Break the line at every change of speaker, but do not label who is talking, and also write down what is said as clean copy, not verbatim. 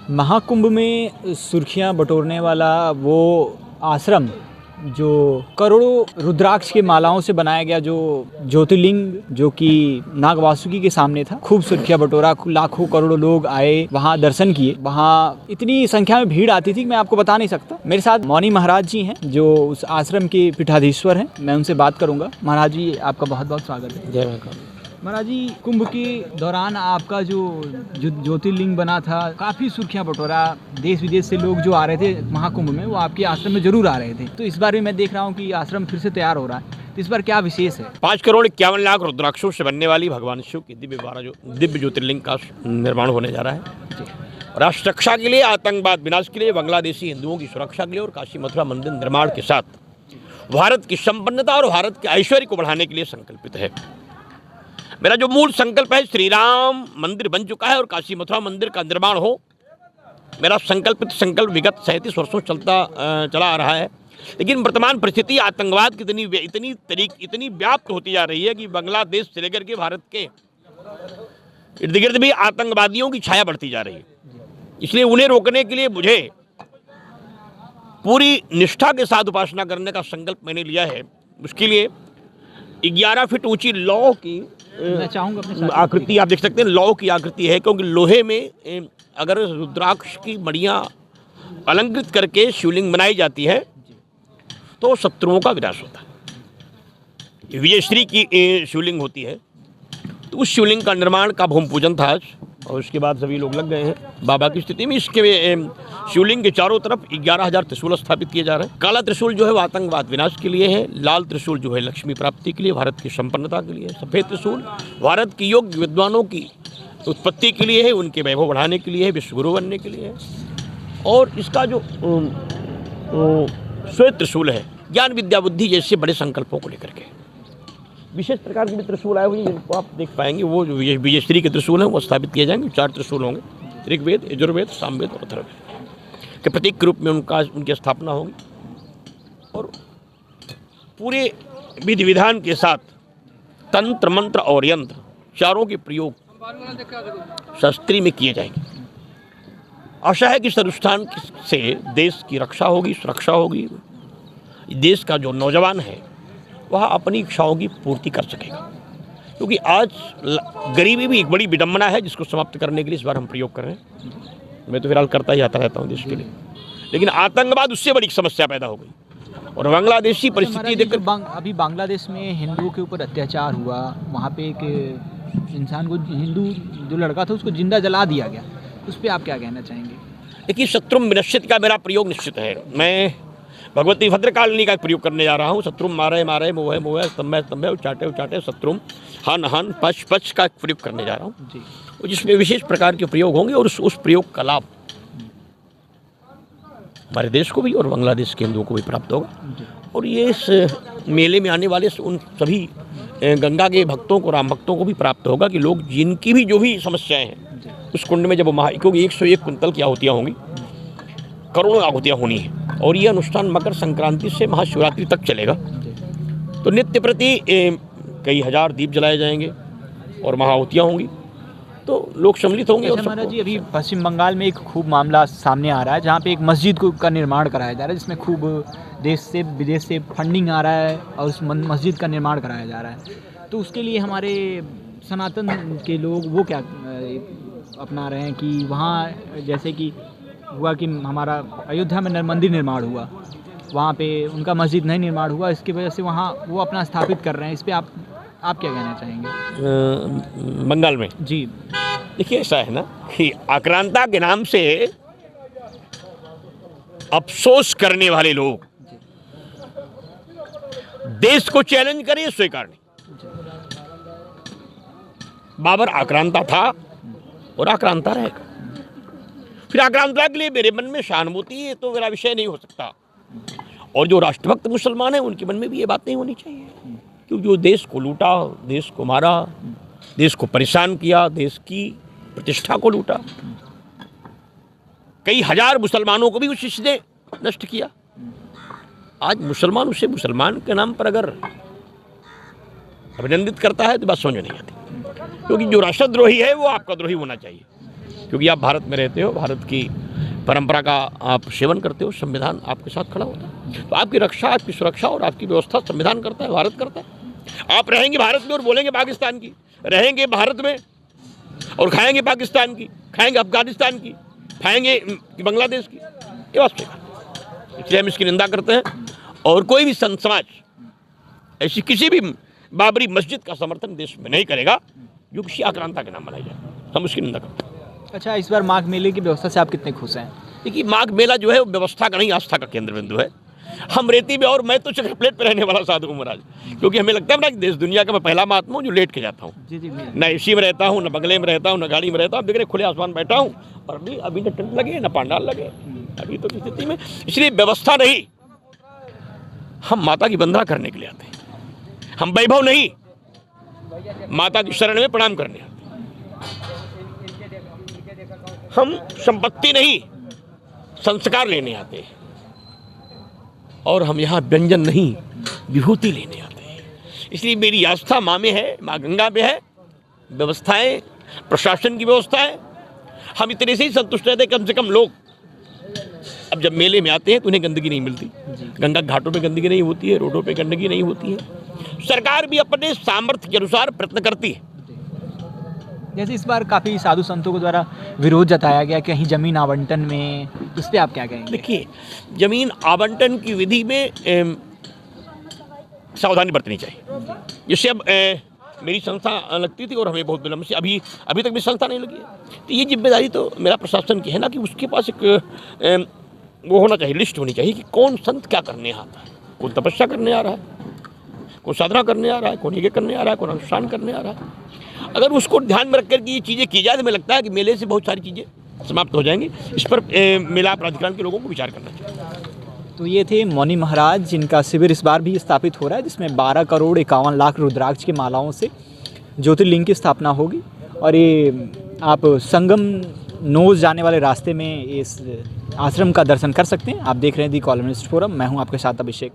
महाकुंभ में सुर्खियां बटोरने वाला वो आश्रम जो करोड़ों रुद्राक्ष के मालाओं से बनाया गया जो ज्योतिर्लिंग जो कि नाग वासुकी के सामने था, खूब सुर्खियां बटोरा। लाखों करोड़ों लोग आए, वहां दर्शन किए। वहां इतनी संख्या में भीड़ आती थी कि मैं आपको बता नहीं सकता। मेरे साथ मौनी महाराज जी हैं जो उस आश्रम के पीठाधीश्वर हैं। मैं उनसे बात करूंगा। महाराज जी, आपका बहुत बहुत स्वागत है।
जय महाकाल।
महाराज जी, कुंभ के दौरान आपका जो ज्योतिर्लिंग बना था, काफ़ी सुर्खियां बटोरा। देश विदेश से लोग जो आ रहे थे महाकुंभ में, वो आपके आश्रम में जरूर आ रहे थे। तो इस बार भी मैं देख रहा हूँ कि आश्रम फिर से तैयार हो रहा है। तो इस बार क्या विशेष है?
5,51,00,000 रुद्राक्षों से बनने वाली भगवान शिव की दिव्य ज्योतिर्लिंग का निर्माण होने जा रहा है। राष्ट्र रक्षा के लिए, आतंकवाद विनाश के लिए, बांग्लादेशी हिंदुओं की सुरक्षा के लिए और काशी मथुरा मंदिर निर्माण के साथ भारत की संपन्नता और भारत के ऐश्वर्य को बढ़ाने के लिए संकल्पित है। मेरा जो मूल संकल्प है, श्री राम मंदिर बन चुका है और काशी मथुरा मंदिर का निर्माण हो। मेरा संकल्प विगत 37 वर्षों चला आ रहा है। लेकिन वर्तमान परिस्थिति आतंकवाद की इतनी व्याप्त होती जा रही है कि बांग्लादेश से लेकर के भारत के इर्द गिर्द भी आतंकवादियों की छाया बढ़ती जा रही है। इसलिए उन्हें रोकने के लिए मुझे पूरी निष्ठा के साथ उपासना करने का संकल्प मैंने लिया है। उसके लिए 11 फीट ऊंची लौ की आकृति आप देख सकते हैं। लौ की आकृति है, क्योंकि लोहे में अगर रुद्राक्ष की मणियाँ अलंकृत करके शिवलिंग बनाई जाती है तो शत्रुओं का विनाश होता है। विजयश्री की शिवलिंग होती है। तो उस शिवलिंग का निर्माण का भूमि पूजन था आज, और उसके बाद सभी लोग लग गए हैं बाबा की स्थिति में। इसके शिवलिंग के चारों तरफ 11,000 त्रिशूल स्थापित किए जा रहे हैं। काला त्रिशूल जो है वो आतंकवाद विनाश के लिए है। लाल त्रिशूल जो है लक्ष्मी प्राप्ति के लिए, भारत की संपन्नता के लिए। सफ़ेद त्रिशूल भारत की योग्य विद्वानों की उत्पत्ति के लिए है, उनके वैभव बढ़ाने के लिए है, विश्वगुरु बनने के लिए है। और इसका जो श्वेत त्रिशूल है, ज्ञान विद्या बुद्धि जैसे बड़े संकल्पों को लेकर के विशेष प्रकार के भी त्रिशूल आए हुए हैं, जिनको आप देख पाएंगे। वो जो विजयश्री के त्रिशूल हैं वो स्थापित किए जाएंगे। 4 त्रिशूल होंगे, ऋग्वेद, यजुर्वेद, सामवेद और अथर्ववेद के प्रतीक के रूप में उनकी स्थापना होगी। और पूरे विधि विधान के साथ तंत्र मंत्र और यंत्र चारों के प्रयोग शस्त्री में किए जाएंगे। आशा है कि इस अनुष्ठान से देश की रक्षा होगी, सुरक्षा होगी। देश का जो नौजवान है वह अपनी इच्छाओं की पूर्ति कर सकेगा, क्योंकि आज गरीबी भी एक बड़ी विडंबना है जिसको समाप्त करने के लिए इस बार हम प्रयोग कर रहे हैं। मैं तो फिलहाल करता ही आता रहता हूँ देश के लिए, लेकिन आतंकवाद उससे बड़ी समस्या पैदा हो गई। और बांग्लादेशी परिस्थिति देखकर
अभी बांग्लादेश में हिंदुओं के ऊपर अत्याचार हुआ। वहाँ पे एक इंसान को, हिंदू जो लड़का था, उसको जिंदा जला दिया गया। उस पर आप क्या कहना चाहेंगे?
देखिए, शत्रुम विनश्चित का मेरा प्रयोग निश्चित है। मैं भगवती भद्रकालिनी का प्रयोग करने जा रहा हूँ। शत्रुम मारे मारे मोहे मोहे स्तंभे उचाटे उचाटे शत्रुम हन हन पच पच का प्रयोग करने जा रहा हूँ जी, जिसमें विशेष प्रकार के प्रयोग होंगे। और उस प्रयोग का लाभ हमारे देश को भी और बांग्लादेश के हिंदुओं को भी प्राप्त होगा। और ये इस मेले में आने वाले उन सभी गंगा के भक्तों को, राम भक्तों को भी प्राप्त होगा कि लोग जिनकी भी जो भी समस्याएं हैं उस कुंड में जब क्योंकि 101 कुंतल की आहुतियाँ होंगी, करोड़ों आहुतियाँ होनी है। और ये अनुष्ठान मकर संक्रांति से महाशिवरात्रि तक चलेगा। तो नित्य प्रति कई हजार दीप जलाए जाएंगे और महाआहुतियाँ होंगी, तो लोग सम्मिलित होंगे। और
महाराज जी, अभी पश्चिम बंगाल में एक खूब मामला सामने आ रहा है, जहाँ पे एक मस्जिद का निर्माण कराया जा रहा है, जिसमें खूब देश से विदेश से फंडिंग आ रहा है और उस मस्जिद का निर्माण कराया जा रहा है। तो उसके लिए हमारे सनातन के लोग वो क्या अपना रहे हैं कि वहाँ जैसे कि हुआ कि हमारा अयोध्या में मंदिर निर्माण हुआ, वहाँ पे उनका मस्जिद नहीं निर्माण हुआ, इसकी वजह से वहाँ वो अपना स्थापित कर रहे हैं। इस पर आप क्या कहना चाहेंगे?
बंगाल में
जी
देखिए, ऐसा है ना कि आक्रांता के नाम से अफसोस करने वाले लोग देश को चैलेंज करें, स्वीकार नहीं। बाबर आक्रांता था और आक्रांता रहेगा। फिर आक्रांता के लिए मेरे मन में सहानुभूति है तो मेरा विषय नहीं हो सकता। और जो राष्ट्रभक्त मुसलमान हैं उनके मन में भी ये बात नहीं होनी चाहिए, क्योंकि जो देश को लूटा, देश को मारा, देश को परेशान किया, देश की प्रतिष्ठा को लूटा, कई हजार मुसलमानों को भी उस चीज ने नष्ट किया। आज मुसलमान उसे मुसलमान के नाम पर अगर अभिनंदित करता है तो बात समझ नहीं आती, क्योंकि जो राष्ट्रद्रोही है वो आपका द्रोही होना चाहिए। क्योंकि आप भारत में रहते हो, भारत की परंपरा का आप सेवन करते हो, संविधान आपके साथ खड़ा होता है। तो आपकी रक्षा, आपकी सुरक्षा और आपकी व्यवस्था संविधान करता है, भारत करता है। आप रहेंगे भारत में और बोलेंगे पाकिस्तान की, रहेंगे भारत में और खाएंगे पाकिस्तान की, खाएंगे अफगानिस्तान की, खाएंगे बांग्लादेश की, ये वास्तविक है। इसलिए हम इसकी निंदा करते हैं और कोई भी संत समाज ऐसी किसी भी बाबरी मस्जिद का समर्थन देश में नहीं करेगा जो किसी आक्रांता के नाम बनाई जाए, हम उसकी निंदा करते हैं।
अच्छा, इस बार माघ मेले की व्यवस्था से आप कितने खुश हैं?
देखिए, माघ मेला जो है वो व्यवस्था का नहीं, आस्था का केंद्र बिंदु है। हम रेती में, और मैं तो चक्र प्लेट पर रहने वाला साधु हूँ महाराज, क्योंकि हमें लगता है ना कि देश दुनिया का मैं पहला महात्मा हूँ जो लेट के जाता हूँ।
जी।
न एसी में रहता हूँ, न बंगले में रहता हूँ, न गाड़ी में रहता हूँ। देख रहे खुले आसमान बैठा हूँ, और अभी न टेंट लगे न पांडाल लगे, अभी तो स्थिति में। इसलिए व्यवस्था नहीं, हम माता की वंदना करने के लिए आते हैं। हम वैभव नहीं, माता की शरण में प्रणाम करने आते हैं। हम संपत्ति नहीं, संस्कार लेने आते हैं। और हम यहाँ व्यंजन नहीं, विभूति लेने आते हैं। इसलिए मेरी आस्था माँ में है, माँ गंगा में है। व्यवस्थाएं, प्रशासन की व्यवस्थाएं, हम इतने से ही संतुष्ट रहते। कम से कम लोग अब जब मेले में आते हैं तो उन्हें गंदगी नहीं मिलती। गंगा घाटों पे गंदगी नहीं होती है, रोडों पे गंदगी नहीं होती है। सरकार भी अपने सामर्थ्य के अनुसार प्रयत्न करती है।
जैसे इस बार काफ़ी साधु संतों के द्वारा विरोध जताया गया कहीं जमीन आवंटन में, इस पर आप क्या कहेंगे?
देखिए, जमीन आवंटन की विधि में सावधानी बरतनी चाहिए। जैसे अब मेरी संस्था लगती थी और हमें बहुत विलम्ब से, अभी तक भी संस्था नहीं लगी है। तो ये जिम्मेदारी तो मेरा प्रशासन की है ना कि उसके पास एक वो होना चाहिए, लिस्ट होनी चाहिए कि कौन संत क्या करने आता है। कौन तपस्या करने आ रहा है, कौन साधना करने आ रहा है, कौन यज्ञ करने आ रहा है, कौन अनुष्ठान करने आ रहा है। अगर उसको ध्यान में रखकर के ये चीज़ें की जाए तो मुझे लगता है कि मेले से बहुत सारी चीज़ें समाप्त हो जाएंगी। इस पर मेला प्राधिकरण के लोगों को विचार करना चाहिए।
तो ये थे मौनी महाराज, जिनका शिविर इस बार भी स्थापित हो रहा है, जिसमें 12 करोड़ 51 लाख रुद्राक्ष की मालाओं से ज्योतिर्लिंग की स्थापना होगी। और ये आप संगम नोज जाने वाले रास्ते में इस आश्रम का दर्शन कर सकते हैं। आप देख रहे हैं दी कॉलमिस्ट फोरम, मैं हूं आपके साथ अभिषेक।